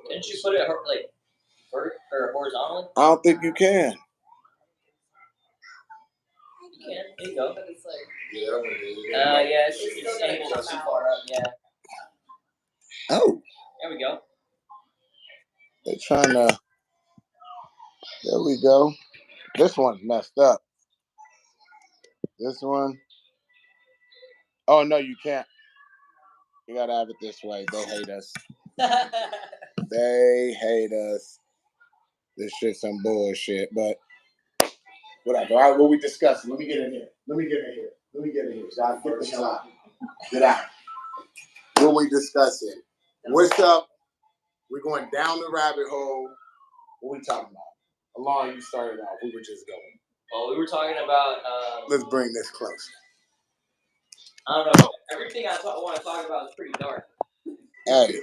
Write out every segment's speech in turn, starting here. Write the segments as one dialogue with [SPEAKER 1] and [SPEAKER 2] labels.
[SPEAKER 1] Didn't you put it like or horizontally?
[SPEAKER 2] I don't think you can.
[SPEAKER 1] You can. There you go. It's like,
[SPEAKER 3] Yeah,
[SPEAKER 1] it's angled too far up. Yeah.
[SPEAKER 2] Oh.
[SPEAKER 1] There we go.
[SPEAKER 2] They're trying to. There we go. This one's messed up. This one. Oh no, you can't. You gotta have it this way. They hate us. They hate us. This shit's some bullshit, but whatever. All right, what we discussing? Let me get in here. God, get the hell out. Get out. What we discussing? What's up? We're going down the rabbit hole. What we talking about? Alon, you started out. We were just going.
[SPEAKER 1] Well, we were talking about.
[SPEAKER 2] Let's bring this closer.
[SPEAKER 1] I don't know. Everything I want to talk about is pretty dark.
[SPEAKER 2] Hey.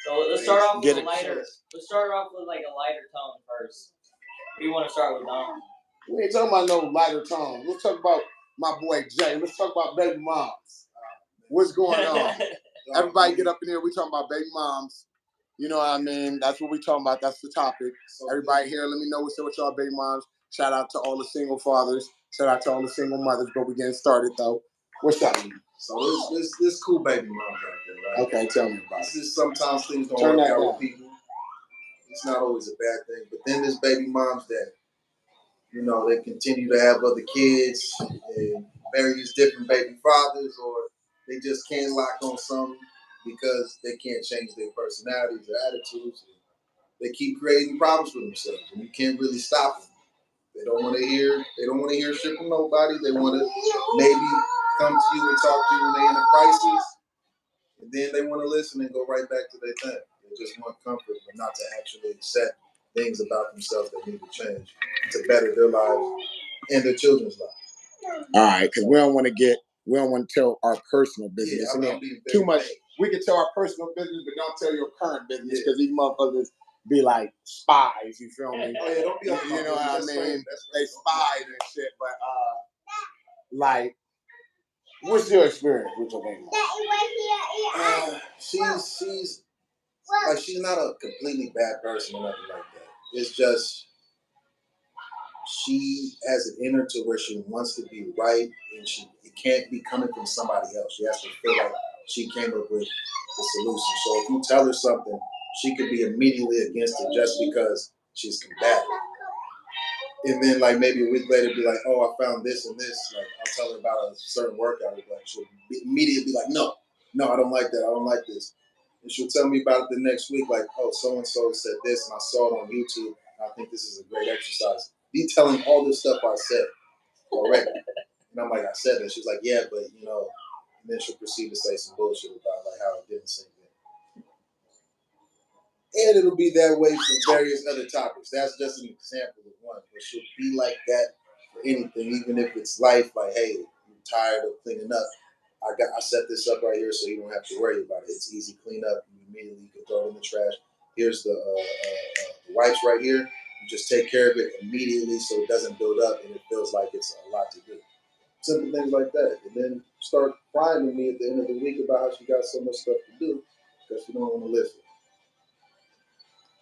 [SPEAKER 1] So let's start off with a lighter. Let's start off with like a lighter tone first. What do you want to start with, Dom?
[SPEAKER 2] We ain't talking about no lighter tone. Let's talk about my boy Jay. Let's talk about baby moms. What's going on? Everybody get up in here. We talking about baby moms. You know what I mean? That's what we talking about. That's the topic. Everybody here, let me know what's up with y'all baby moms. Shout out to all the single fathers. Shout out to all the single mothers. But we getting started though. What's up?
[SPEAKER 3] So there's cool baby moms out there, right?
[SPEAKER 2] Okay, tell me about it.
[SPEAKER 3] This is sometimes things don't work out with people. It's not always a bad thing. But then there's baby moms that, you know, they continue to have other kids and various different baby fathers, or they just can't lock on something because they can't change their personalities or attitudes. They keep creating problems for themselves, and you can't really stop them. They don't want to hear shit from nobody. They want to maybe come to you and talk to you when they're in a crisis, and then they want to listen and go right back to their thing. They just want comfort, but not to actually accept things about themselves that need to change to better their lives and their children's lives.
[SPEAKER 2] All right, because we don't want to tell our personal business.
[SPEAKER 3] Yeah,
[SPEAKER 2] too much. We can tell our personal business, but don't tell your current business because these motherfuckers be like spies. You feel me?
[SPEAKER 3] Oh yeah, don't be.
[SPEAKER 2] You know what I mean? They spies and shit. But like, what's your experience with your baby mom?
[SPEAKER 3] She's like, she's not a completely bad person or nothing like that. It's just she has an inner to where she wants to be right, and it can't be coming from somebody else. She has to feel like she came up with the solution. So if you tell her something, she could be immediately against it just because she's combative. And then like maybe a week later be like, oh, I found this and this. Like I'll tell her about a certain workout. Like she'll immediately be like, no, I don't like that. I don't like this. And she'll tell me about it the next week, like, oh, so-and-so said this, and I saw it on YouTube, and I think this is a great exercise. Detailing all this stuff I said already. And I'm like, I said that. She's like, yeah, but, you know, and then she'll proceed to say some bullshit about, like, how it didn't sink in. And it'll be that way for various other topics. That's just an example of one. But she'll be like that for anything, even if it's life, like, hey, you're tired of cleaning up. I set this up right here so you don't have to worry about it. It's easy clean up. You immediately can throw it in the trash. Here's the wipes right here. You just take care of it immediately so it doesn't build up and it feels like it's a lot to do. Simple things like that. And then start crying to me at the end of the week about how she got so much stuff to do because she don't want to listen.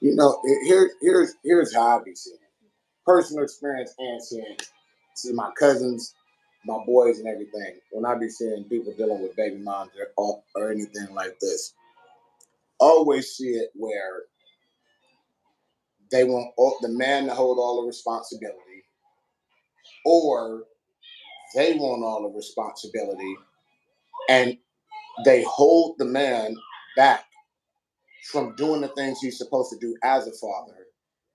[SPEAKER 2] You know, here's how I be seeing it. Personal experience and seeing to my cousins, my boys and everything, when I be seeing people dealing with baby moms or anything like this, always see it where they want the man to hold all the responsibility, or they want all the responsibility, and they hold the man back from doing the things he's supposed to do as a father,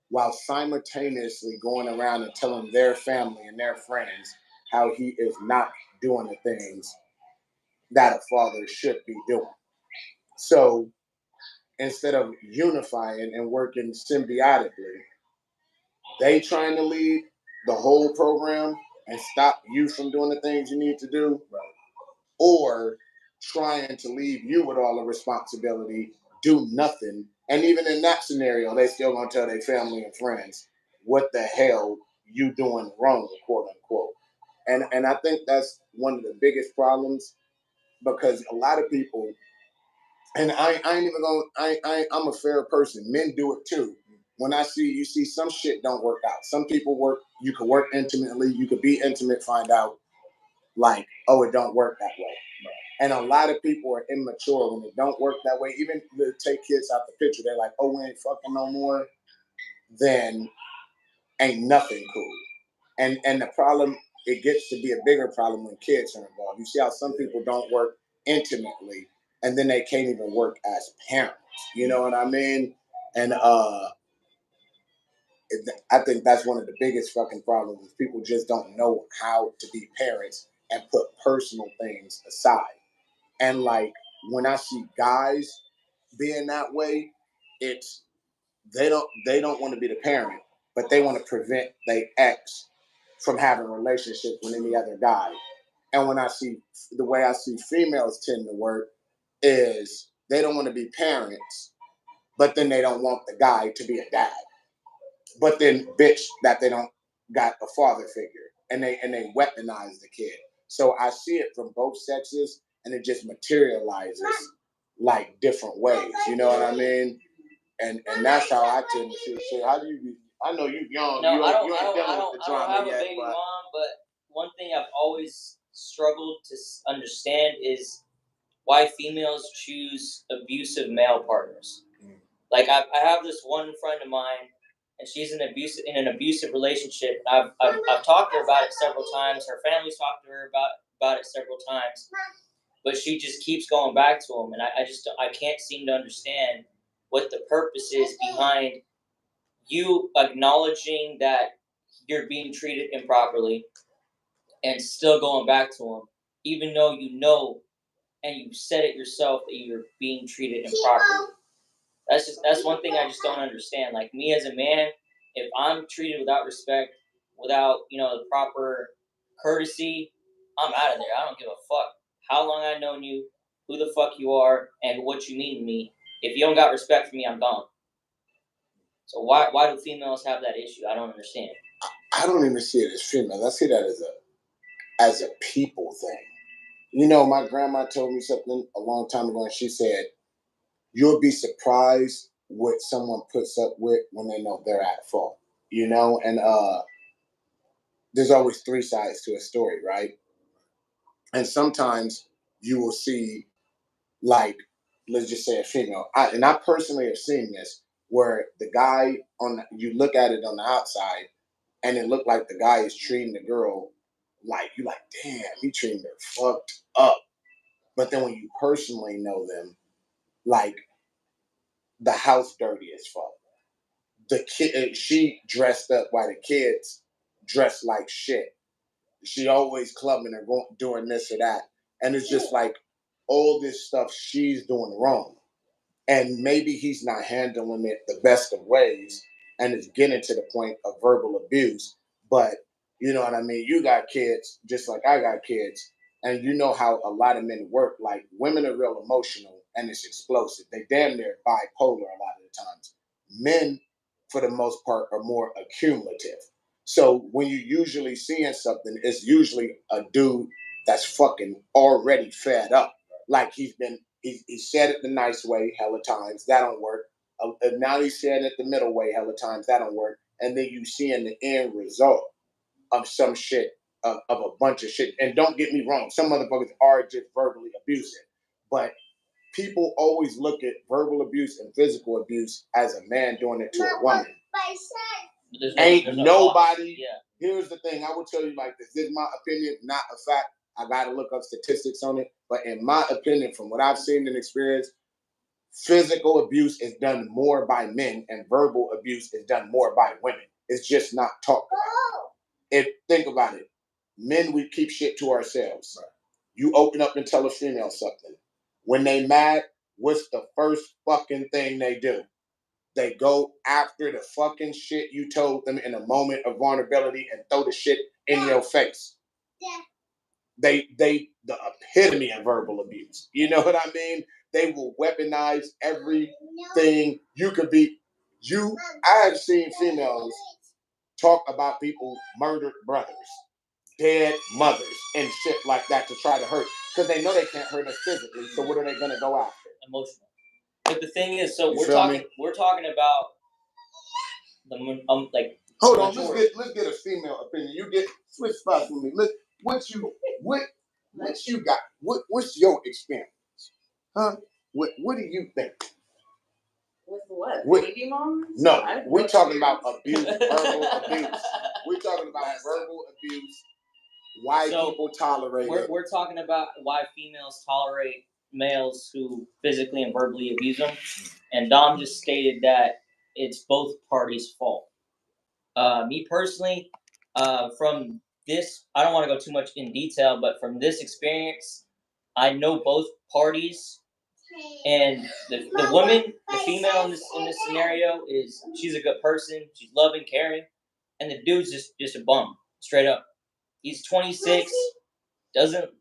[SPEAKER 2] while simultaneously going around and telling their family and their friends how he is not doing the things that a father should be doing. So instead of unifying and working symbiotically, they trying to lead the whole program and stop you from doing the things you need to do, or trying to leave you with all the responsibility, do nothing. And even in that scenario, they still gonna tell their family and friends what the hell you doing wrong, quote unquote. And I think that's one of the biggest problems, because a lot of people And I ain't even gonna. I'm a fair person. Men do it too. When you see some shit don't work out. Some people work. You could work intimately. You could be intimate. Find out like, oh, it don't work that way. And a lot of people are immature when it don't work that way. Even to take kids out the picture, they're like, oh, we ain't fucking no more. Then ain't nothing cool. And the problem, it gets to be a bigger problem when kids are involved. You see how some people don't work intimately, and then they can't even work as parents. You know what I mean? And I think that's one of the biggest fucking problems is people just don't know how to be parents and put personal things aside. And like when I see guys being that way, it's they don't want to be the parent, but they want to prevent their ex from having relationships with any other guy. And when I see the way I see females tend to work is they don't want to be parents, but then they don't want the guy to be a dad. But then bitch that they don't got a father figure. And they weaponize the kid. So I see it from both sexes and it just materializes like different ways. You know what I mean? And that's how I tend to see shit. How do you? I know you young.
[SPEAKER 1] No,
[SPEAKER 2] you
[SPEAKER 1] I
[SPEAKER 2] ain't
[SPEAKER 1] don't.
[SPEAKER 2] dealing with the drama
[SPEAKER 1] have a
[SPEAKER 2] yet,
[SPEAKER 1] baby
[SPEAKER 2] but
[SPEAKER 1] mom, but one thing I've always struggled to understand is why females choose abusive male partners. Like I have this one friend of mine, and she's in an abusive relationship. I've talked to her about it several times. Her family's talked to her about it several times, but she just keeps going back to him, and I can't seem to understand what the purpose is behind you acknowledging that you're being treated improperly and still going back to him, even though you know and you said it yourself that you're being treated improperly. That's one thing I just don't understand. Like me as a man, if I'm treated without respect, without the proper courtesy, I'm out of there. I don't give a fuck how long I've known you, who the fuck you are, and what you mean to me. If you don't got respect for me, I'm gone. So why do females have that issue? I don't understand.
[SPEAKER 2] I don't even see it as females. I see that as a people thing. You know, my grandma told me something a long time ago, and she said, "You'll be surprised what someone puts up with when they know they're at fault." You know, and there's always three sides to a story, right? And sometimes you will see, like, let's just say a female. I personally have seen this where the guy you look at it on the outside, and it looked like the guy is treating the girl like you like, damn, he treating her fucked up. But then when you personally know them, like the house dirty as fuck. The kid, she dressed up while the kids dressed like shit. She always clubbing or doing this or that, and it's just like all this stuff she's doing wrong. And maybe he's not handling it the best of ways and it's getting to the point of verbal abuse. But you know what I mean? You got kids just like I got kids, and you know how a lot of men work. Like women are real emotional and it's explosive. They damn near bipolar a lot of the times. Men, for the most part, are more accumulative. So when you usually seeing something, it's usually a dude that's fucking already fed up. Like he said it the nice way hella times, that don't work. Now he's saying it the middle way hella times, that don't work. And then you see in the end result of some shit, of a bunch of shit. And don't get me wrong, some motherfuckers are just verbally abusive. But people always look at verbal abuse and physical abuse as a man doing it to a woman. Ain't nobody. Yeah. Here's the thing. I will tell you like this. This is my opinion, not a fact. I got to look up statistics on it. But in my opinion, from what I've seen and experienced, physical abuse is done more by men and verbal abuse is done more by women. It's just not talked about. Think about it. Men, we keep shit to ourselves. Right. You open up and tell a female something. When they mad, what's the first fucking thing they do? They go after the fucking shit you told them in a moment of vulnerability and throw the shit in your face. Yeah. They the epitome of verbal abuse. You know what I mean? They will weaponize everything you could be. I have seen females talk about people murdered brothers, dead mothers, and shit like that to try to hurt. Because they know they can't hurt us physically, so what are they gonna go after?
[SPEAKER 1] emotional. But the thing is, so
[SPEAKER 2] You
[SPEAKER 1] we're
[SPEAKER 2] feel me?
[SPEAKER 1] talking about the like.
[SPEAKER 2] Hold on,
[SPEAKER 1] majority.
[SPEAKER 2] let's get a female opinion. You get switch spots with me. Look, what you got? What's your experience? Huh? What do you think?
[SPEAKER 4] With what?
[SPEAKER 2] With,
[SPEAKER 4] baby moms?
[SPEAKER 2] No, we're talking about abuse, verbal abuse. We're talking about verbal abuse. Why people tolerate it.
[SPEAKER 1] We're talking about why females tolerate males who physically and verbally abuse them. And Dom just stated that it's both parties' fault. Me personally, from this, I don't want to go too much in detail, but from this experience, I know both parties. And the woman, the female in this scenario she's a good person, she's loving, caring, and the dude's just a bum, straight up. He's 26,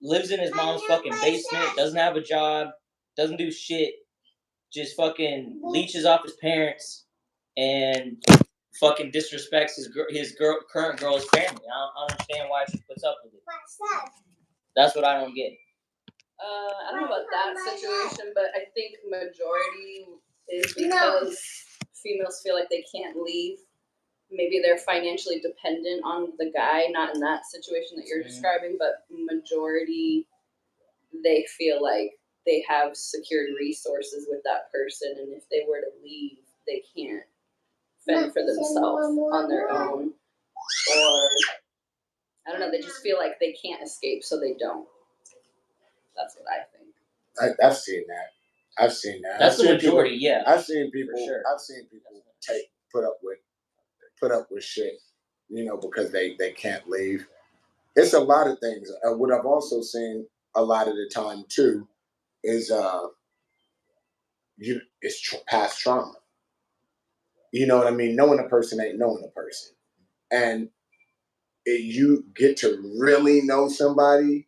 [SPEAKER 1] lives in his mom's fucking basement, doesn't have a job, doesn't do shit, just fucking leeches off his parents, and fucking disrespects his current girl's family. I don't understand why she puts up with it. That's what I don't get.
[SPEAKER 4] I don't know about that situation, but I think majority is because females feel like they can't leave. Maybe they're financially dependent on the guy, not in that situation that you're describing, but majority, they feel like they have secured resources with that person, and if they were to leave, they can't fend for themselves on their own, or I don't know, they just feel like they can't escape, so they don't. That's what I think.
[SPEAKER 2] I've seen that.
[SPEAKER 1] That's the majority, yeah.
[SPEAKER 2] I've seen people.
[SPEAKER 1] Sure.
[SPEAKER 2] I've seen people put up with shit, because they can't leave. It's a lot of things. What I've also seen a lot of the time too is past trauma. You know what I mean? Knowing a person ain't knowing a person, and you get to really know somebody,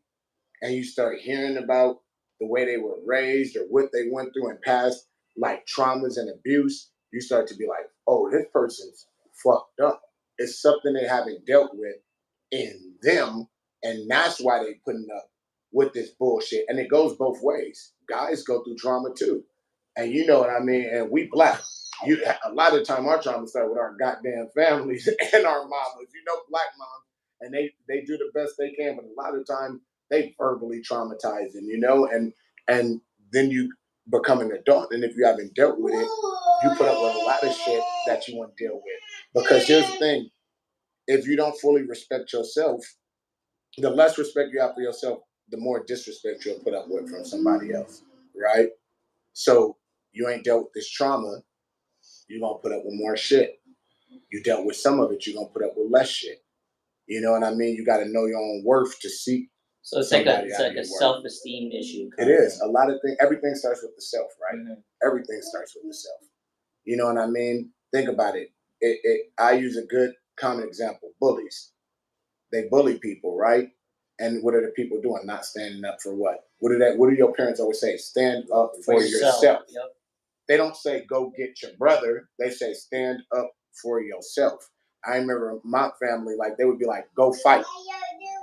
[SPEAKER 2] and you start hearing about the way they were raised or what they went through in past, like traumas and abuse. You start to be like, oh, this person's fucked up. It's something they haven't dealt with in them, and that's why they putting up with this bullshit. And it goes both ways. Guys go through trauma too, and you know what I mean. And we black. A lot of the time our trauma start with our goddamn families and our mamas. Black moms, and they do the best they can, but a lot of the time they verbally traumatizing, and then you become an adult, and if you haven't dealt with it, you put up with a lot of shit that you want to deal with. Because here's the thing: if you don't fully respect yourself, the less respect you have for yourself, the more disrespect you'll put up with from somebody else, right? So you ain't dealt with this trauma, you're gonna put up with more shit. You dealt with some of it, you're gonna put up with less shit. You know what I mean? You got to know your own worth to seek.
[SPEAKER 1] So it's like a self-esteem issue.
[SPEAKER 2] It is. A lot of things. Everything starts with the self, right? Mm-hmm. Everything starts with the self. You know what I mean? Think about it. I use a good common example. Bullies. They bully people, right? And what are the people doing? Not standing up for what? What do your parents always say? Stand up for yourself.
[SPEAKER 1] Yep.
[SPEAKER 2] They don't say go get your brother. They say stand up for yourself. I remember my family, like, they would be like, go fight.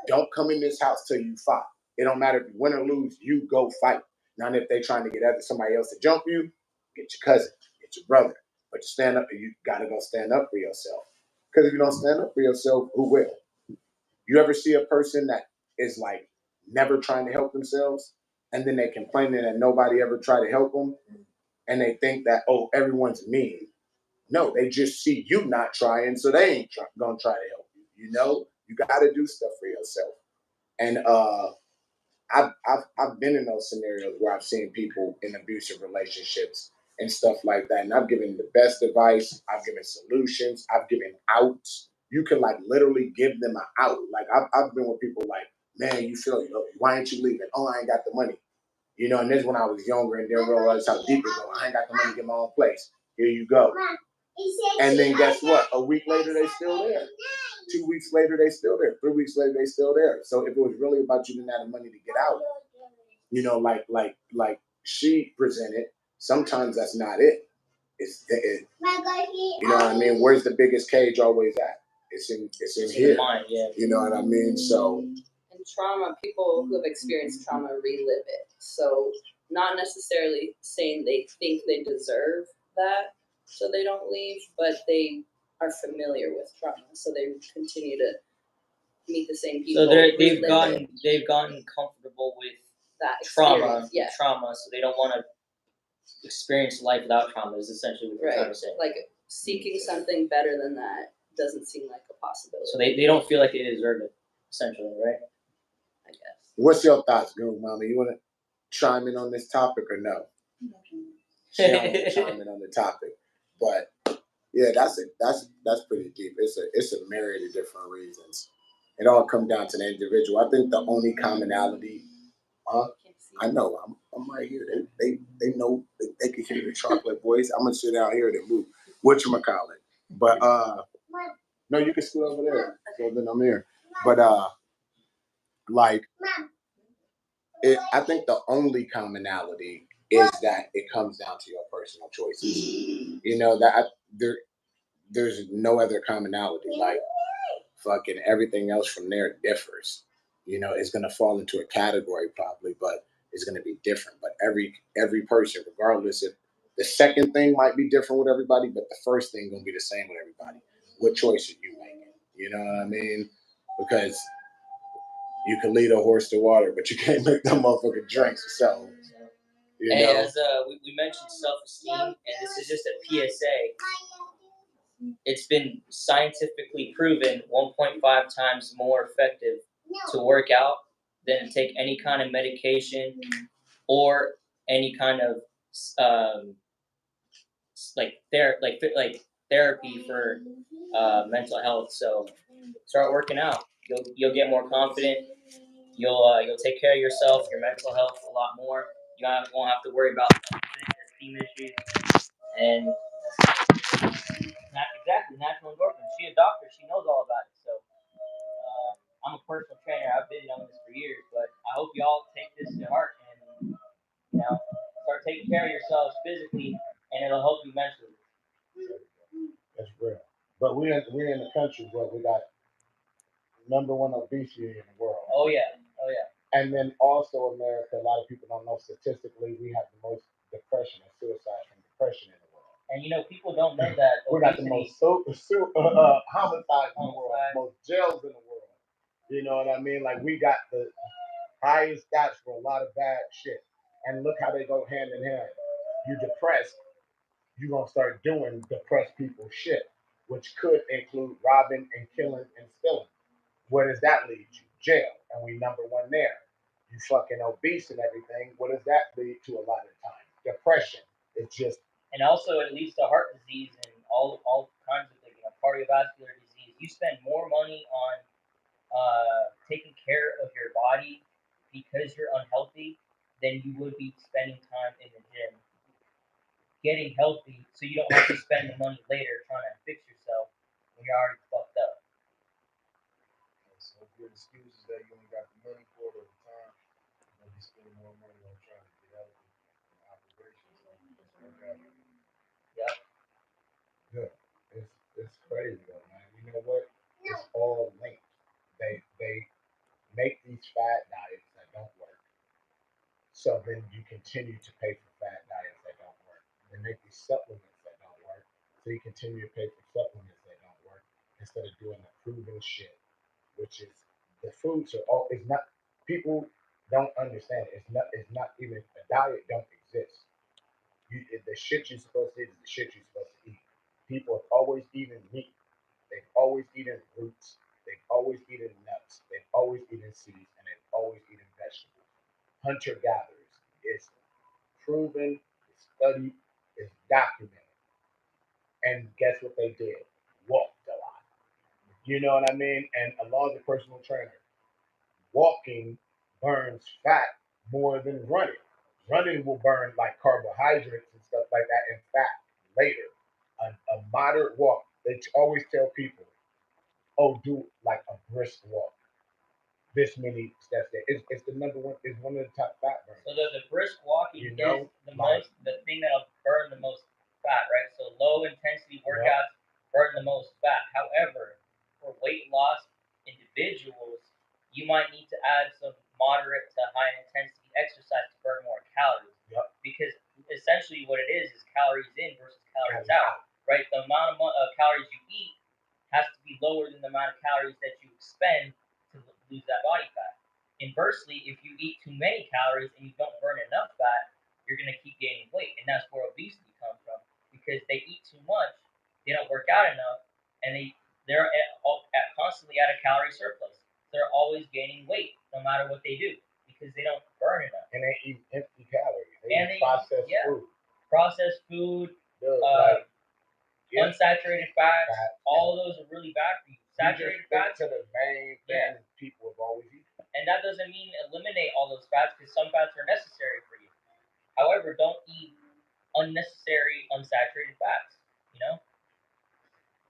[SPEAKER 2] Don't come in this house till you fight. It don't matter if you win or lose, you go fight. Not if they trying to get somebody else to jump you, get your cousin, get your brother. But you stand up, you got to go stand up for yourself. Because if you don't stand up for yourself, who will? You ever see a person that is like never trying to help themselves, and then they complaining that nobody ever tried to help them, and they think that, oh, everyone's mean. No, they just see you not trying, so they ain't gonna try to help you. You got to do stuff for yourself. And I've been in those scenarios where I've seen people in abusive relationships and stuff like that, and I've given the best advice. I've given solutions. I've given outs. You can like literally give them an out. Like I've been with people like, man, you feel why ain't you leaving? Oh, I ain't got the money. And this when I was younger and didn't realize how deep it goes. I ain't got the money to get my own place. Here you go. And then guess what? A week later, they still there. 2 weeks later, they still there. 3 weeks later, they still there. So if it was really about you didn't have the money to get out, like she presented, sometimes that's not it. You know what I mean? Where's the biggest cage always at? It's in here.
[SPEAKER 1] Mind, yeah.
[SPEAKER 2] You know what I mean? So.
[SPEAKER 4] And trauma, people who have experienced trauma relive it. So not necessarily saying they think they deserve that, so they don't leave, but they are familiar with trauma, so they continue to meet the same people.
[SPEAKER 1] So they've gotten comfortable with
[SPEAKER 4] that
[SPEAKER 1] trauma,
[SPEAKER 4] yeah.
[SPEAKER 1] so they don't want to experience life without trauma. Is essentially what you're trying to say.
[SPEAKER 4] Like seeking something better than that doesn't seem like a possibility.
[SPEAKER 1] So they don't feel like they deserve it, essentially, right?
[SPEAKER 4] I guess.
[SPEAKER 2] What's your thoughts, girl, mama? You want to chime in on this topic or no? She don't want to chime in on the topic, but yeah, that's pretty deep. It's a myriad of different reasons. It all comes down to the individual. I think the only commonality, I know I'm right here. They know they can hear the chocolate voice. I'm gonna sit down here and move. Whatchamacallit. But no, you can sit over there. So then I'm here. But like I think the only commonality is that it comes down to your personal choices. You know that there's no other commonality. Like fucking everything else from there differs. You know, it's gonna fall into a category probably, but it's gonna be different. But every person, regardless if the second thing might be different with everybody, but the first thing gonna be the same with everybody. What choice are you making? You know what I mean? Because you can lead a horse to water, but you can't make that motherfucker drink. So, you know.
[SPEAKER 1] As we mentioned self-esteem, and this is just a PSA. It's been scientifically proven 1.5 times more effective to work out than to take any kind of medication or any kind of therapy for mental health. So start working out. You'll get more confident. You'll take care of yourself, your mental health a lot more. You won't have to worry about esteem issues and natural endorphins. She's a doctor. She knows all about it. So I'm a personal trainer. I've been knowing this for years, but I hope y'all take this to heart and start taking care of yourselves physically, and it'll help you mentally.
[SPEAKER 2] That's real. But we're in a country where we got #1 obesity in the world.
[SPEAKER 1] Oh yeah.
[SPEAKER 2] And then also America, a lot of people don't know statistically we have the most depression and suicide from depression in the world.
[SPEAKER 1] And people don't know that
[SPEAKER 2] we got the most homicides in the world, most jails in the world. You know what I mean? Like we got the highest stats for a lot of bad shit. And look how they go hand in hand. You depressed, you're gonna start doing depressed people shit, which could include robbing and killing and stealing. Where does that lead you? Jail. And we #1 there. You fucking obese and everything. What does that lead to a lot of the time? Depression. It's just.
[SPEAKER 1] And also it leads to heart disease and all kinds of things, cardiovascular disease. You spend more money on taking care of your body because you're unhealthy than you would be spending time in the gym getting healthy, so you don't have to spend the money later trying to fix yourself when you're already fucked up.
[SPEAKER 3] So if your excuse is that you only got the money for it or the time, you're gonna be spending more money on trying to get healthy and operations. So that's what happened.
[SPEAKER 1] Yeah.
[SPEAKER 2] Yeah. It's crazy though, man. You know what? It's all linked. They make these fad diets that don't work. So then you continue to pay for fad diets that don't work. They make these supplements that don't work. So you continue to pay for supplements that don't work instead of doing the proven shit, which is the foods are all. It's not. People don't understand it. It's not even a diet. Don't exist. The shit you're supposed to eat is the shit you're supposed to eat. People have always eaten meat. They've always eaten roots. They've always eaten nuts. They've always eaten seeds, and they've always eaten vegetables. Hunter gatherers. It's proven. It's studied. It's documented. And guess what they did? Walked a lot. You know what I mean? And along the personal trainer, walking burns fat more than running. Running will burn like carbohydrates and stuff like that and fat later. A moderate walk, they always tell people, oh, do like a brisk walk. This many steps there. It's the #1, it's one of the top fat burners.
[SPEAKER 1] So the brisk walking is the thing that'll burn the most fat, right? So low intensity workouts burn the most fat. However, for weight loss individuals, you might need to add some moderate to high intensity exercise to burn more calories. because essentially what it is calories in versus calories out, right? The amount of calories you eat has to be lower than the amount of calories that you expend to lose that body fat. Inversely, if you eat too many calories and you don't burn enough fat, you're going to keep gaining weight, and that's where obesity comes from, because they eat too much, they don't work out enough, and they're constantly at a calorie surplus. They're always gaining weight, no matter what they do, because they don't burn enough.
[SPEAKER 2] And they eat empty calories. They
[SPEAKER 1] And
[SPEAKER 2] eat processed food.
[SPEAKER 1] Processed food, unsaturated fats, all of those are really bad for you. Saturated fats
[SPEAKER 2] to the main thing that people have always eaten.
[SPEAKER 1] And that doesn't mean eliminate all those fats, because some fats are necessary for you. However, don't eat unnecessary unsaturated fats. You know?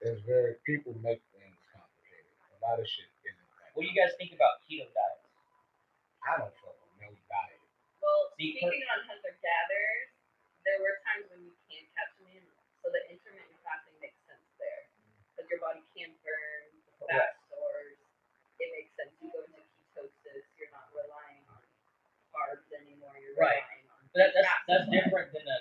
[SPEAKER 2] It's very, people make things complicated. A lot of shit isn't that.
[SPEAKER 1] What do you guys think about keto diets?
[SPEAKER 2] I don't fuck with no diet.
[SPEAKER 4] Well, speaking on hunter-gatherers, there were times when you can't catch them in, so the intermittent fasting makes sense there, because your body can burn the fat stores. It makes sense. You go into ketosis. You're not relying on carbs anymore. You're relying on
[SPEAKER 1] that's different than a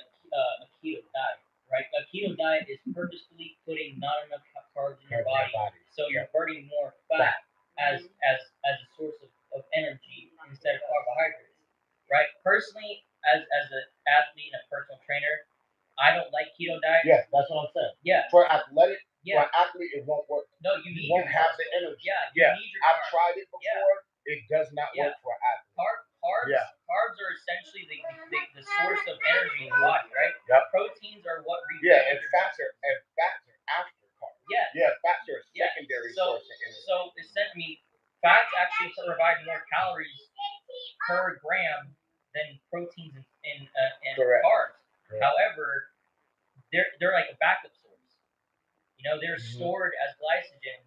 [SPEAKER 1] keto diet, right? A keto diet is purposefully putting not enough carbs in your body, so you're burning more fat as a source of energy instead of carbohydrates, right? Personally, as an athlete and a personal trainer, I don't like keto diets.
[SPEAKER 2] Yeah, that's what I'm saying.
[SPEAKER 1] Yeah.
[SPEAKER 2] For athletic, for an athlete, it won't work.
[SPEAKER 1] No, you
[SPEAKER 2] won't have the energy.
[SPEAKER 1] Yeah, you need your
[SPEAKER 2] I've tried it before. Yeah. It does not work for an athlete. Carbs are essentially the source of energy in the body, right? Yep.
[SPEAKER 1] Proteins are what
[SPEAKER 2] and fats are after carbs.
[SPEAKER 1] Yeah,
[SPEAKER 2] fats are a secondary source of energy.
[SPEAKER 1] So essentially, fats actually provide more calories per gram than proteins and carbs. Correct. However, they're like a backup source. You know, they're stored as glycogen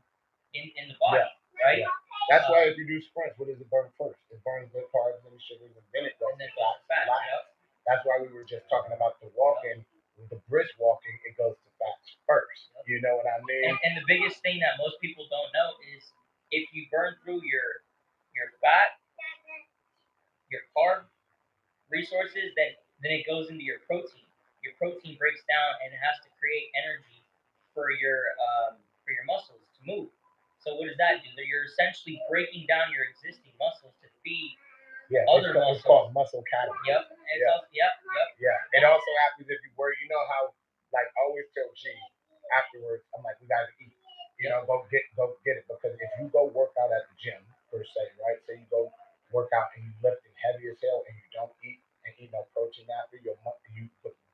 [SPEAKER 1] in the body, right?
[SPEAKER 2] Yeah. That's why if you do sprints, what does it burn first? It burns the carbs and the sugars, and then it goes to fat. That's why we were just talking about the walking, with the brisk walking, it goes to fats first. You know what I mean?
[SPEAKER 1] And the biggest thing that most people don't know is if you burn through your fat, your carb resources, then it goes into your protein. Your protein breaks down and it has to create energy for your muscles to move. So what does that do? You're essentially breaking down your existing muscles to feed other muscles.
[SPEAKER 2] It's called muscle catabolism.
[SPEAKER 1] Yep.
[SPEAKER 2] It also happens if you work. You know how, like, I always tell G afterwards, I'm like, we gotta eat. You know, go get it, because if you go work out at the gym per se, right? So you go work out and you lifting heavy as hell and you don't eat no protein after, you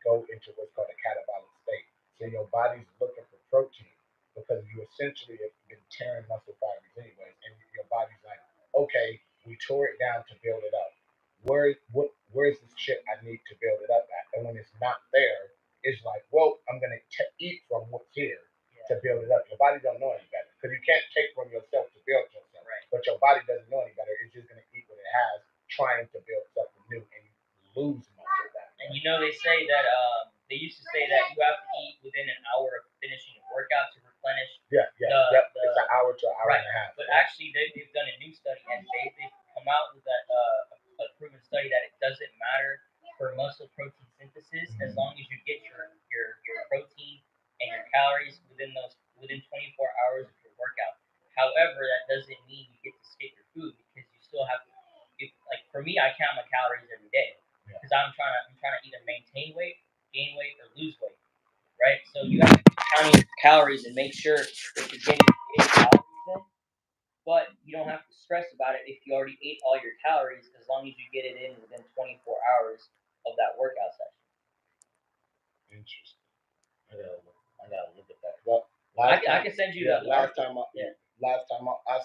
[SPEAKER 2] go into what's called a catabolic state. So your body's looking for protein because you essentially have been tearing muscle fibers anyways, and your body's like, okay, we tore it down to build it up. Where's the shit I need to build it up at? And when it's not there, it's like, well, I'm gonna eat from what's here to build it up. Your body don't know any better, because you can't take from yourself to build yourself.
[SPEAKER 1] Right.
[SPEAKER 2] But your body doesn't know any better. It's just gonna eat what it has, trying to build something new, and you lose muscle that way.
[SPEAKER 1] And you know, they say that they used to say that you have to eat within an hour of finishing a workout to replenish.
[SPEAKER 2] It's an hour to an hour and a half.
[SPEAKER 1] But actually, they've done a new study, and they've come out with a proven study that it doesn't matter for muscle protein synthesis as long as you get your protein and your calories within 24 hours of your workout. However, that doesn't mean you get to skip your food, because you still have to. Like for me, I count my calories every day because I'm trying to either maintain weight, gain weight, or lose weight, right? So you have to be counting calories and make sure that you're getting calories in. But you don't have to stress about it if you already ate all your calories, as long as you get it in within 24 hours of that workout session.
[SPEAKER 2] Interesting. I gotta look at that. Well,
[SPEAKER 1] I can send you that.
[SPEAKER 2] Last time I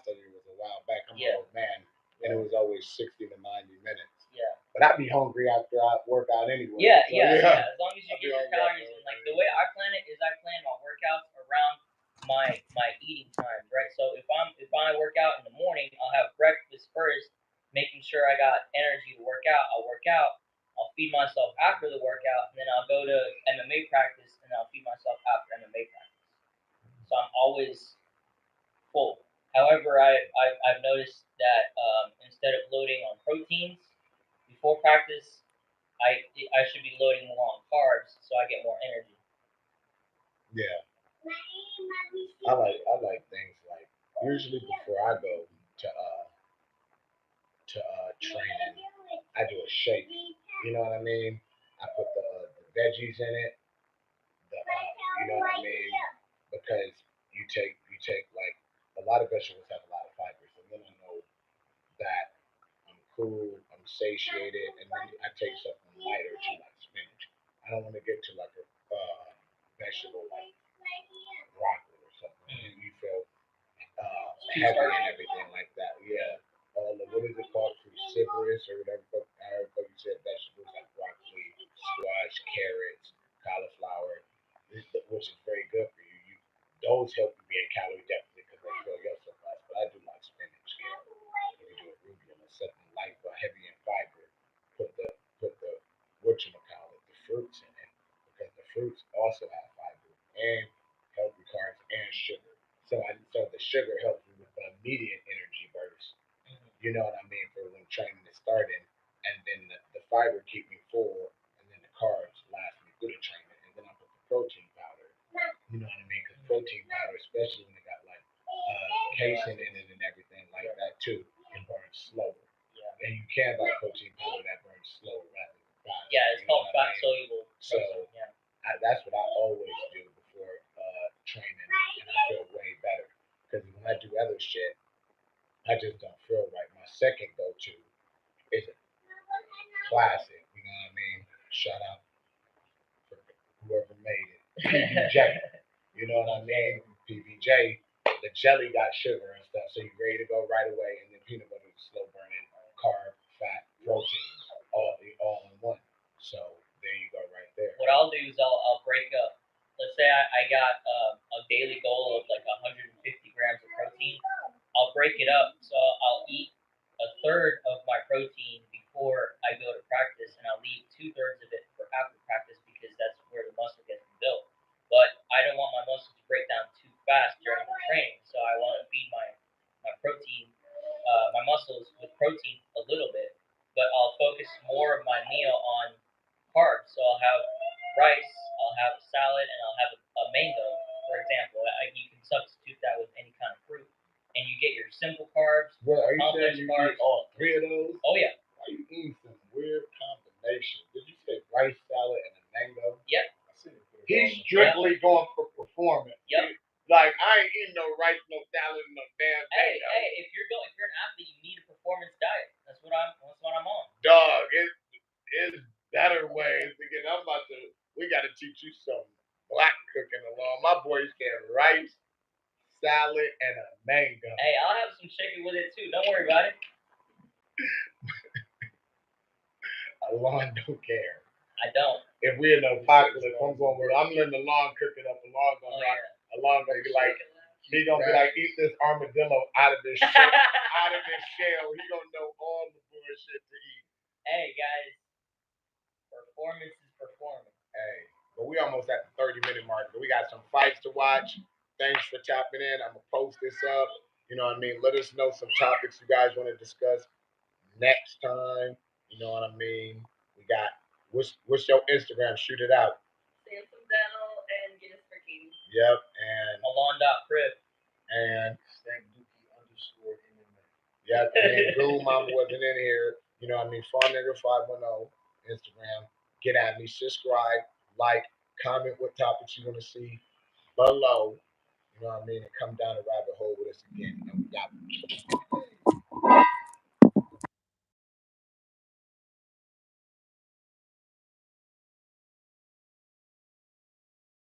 [SPEAKER 2] studied was a while back. I'm an old man, and it was always 60 to 90 minutes.
[SPEAKER 1] Yeah.
[SPEAKER 2] But I'd be hungry after I work out anyway.
[SPEAKER 1] Yeah. As long as you get your calories in. Like the way I plan it is I plan my workouts around my eating times, right? So if I work out in the morning, I'll have breakfast first, making sure I got energy to work out. I'll work out. I'll feed myself after the workout, and then I'll go to MMA practice, and I'll feed myself after MMA practice. So I'm always full. However, I've noticed that instead of loading on proteins before practice, I should be loading more on carbs so I get more energy.
[SPEAKER 5] Yeah. I like things like usually before I go to training, I do a shake. You know what I mean? I put the veggies in it. You know what I mean? Because you take like a lot of vegetables have a lot of fiber, so then I know that I'm cool, I'm satiated, and then I take something lighter too, like spinach. I don't want to get to like a vegetable like broccoli or something. You feel heavy and everything like that. Yeah. All the what is it called? Cruciferous or whatever you said, vegetables like broccoli, squash, carrots, cauliflower, which is very good for you. Those help you be in calorie deficit because they fill your supplies. But I do like spinach, carrot. You can do arugula, something light but heavy in fiber. Put the whatchamacallit, the fruits in it because the fruits also have fiber and healthy carbs and sugar. So the sugar helps me with the immediate energy burst. You know what I mean for when training is starting, and then the fiber keep me full, and then the carbs last me through the training, and then I put the protein powder. You know what I mean? Because protein powder, especially when it got like casein in it and everything like that too, it burns slower. And you can buy protein powder that burns slower rather than fast.
[SPEAKER 1] Yeah, it's called fat soluble.
[SPEAKER 5] So that's what I always do before training, and I feel way better. Because when I do other shit, I just don't feel right. My second go-to is a classic. You know what I mean? Shout out for whoever made it. PBJ. You know what I mean? PBJ. The jelly got sugar and stuff, so you're ready to go right away. And then peanut butter is slow burning carb, fat, protein, all in one. So there you go, right there.
[SPEAKER 1] What I'll do is I'll break up. Let's say I got a daily goal of like 150 grams of protein. I'll break it up, so I'll eat a third of my protein before I go to practice, and I'll leave 2/3 of it for after practice because that's where the muscle gets built. But I don't want my muscle to break down too fast during the training, so I want to feed my protein, my muscles with protein a little bit. But I'll focus more of my meal on carbs. So I'll have rice, I'll have a salad, and I'll have a mango, for example. You can substitute that with any kind of fruit, and you get your simple carbs.
[SPEAKER 5] Well, are you
[SPEAKER 1] complex
[SPEAKER 5] saying you
[SPEAKER 1] carbs.
[SPEAKER 5] eat all three of those?
[SPEAKER 1] Oh yeah.
[SPEAKER 5] Why you eating some weird combination? Did you say rice, salad, and a mango?
[SPEAKER 1] Yep.
[SPEAKER 5] He's strictly going for performance.
[SPEAKER 1] Yep.
[SPEAKER 5] Like I ain't eating no rice, no salad, no damn mango.
[SPEAKER 1] Hey, if you're an athlete, you need a performance diet. That's what I'm on.
[SPEAKER 5] Dog, it's better ways to get. We got to teach you some black cooking along. My boys get rice, salad, and a mango.
[SPEAKER 1] Hey, I'll have some chicken with it too. Don't worry about it.
[SPEAKER 5] Alon don't care.
[SPEAKER 1] I don't.
[SPEAKER 5] If we're in the apocalypse, I'm letting Alon cook it up. Alon gonna be like, he gonna be like, eat this armadillo out of this shell. He gonna know all the bullshit to eat.
[SPEAKER 1] Hey guys, performance is performance.
[SPEAKER 5] Hey, but we almost at the 30-minute mark. We got some fights to watch. Thanks for tapping in. I'm gonna post this up. You know what I mean? Let us know some topics you guys want to discuss next time. You know what I mean? We got what's your Instagram? Shoot it out.
[SPEAKER 4] Samson Dell and Guinness for Katie.
[SPEAKER 5] Yep, and
[SPEAKER 1] Alon.Crip.
[SPEAKER 5] And
[SPEAKER 3] _MMA.
[SPEAKER 5] Yep, and Goo Mama wasn't in here. You know what I mean? Farm Nigga 510 Instagram. Get at me, subscribe, like, comment what topics you want to see below. You know what I mean? And come down the rabbit hole with us again. And we got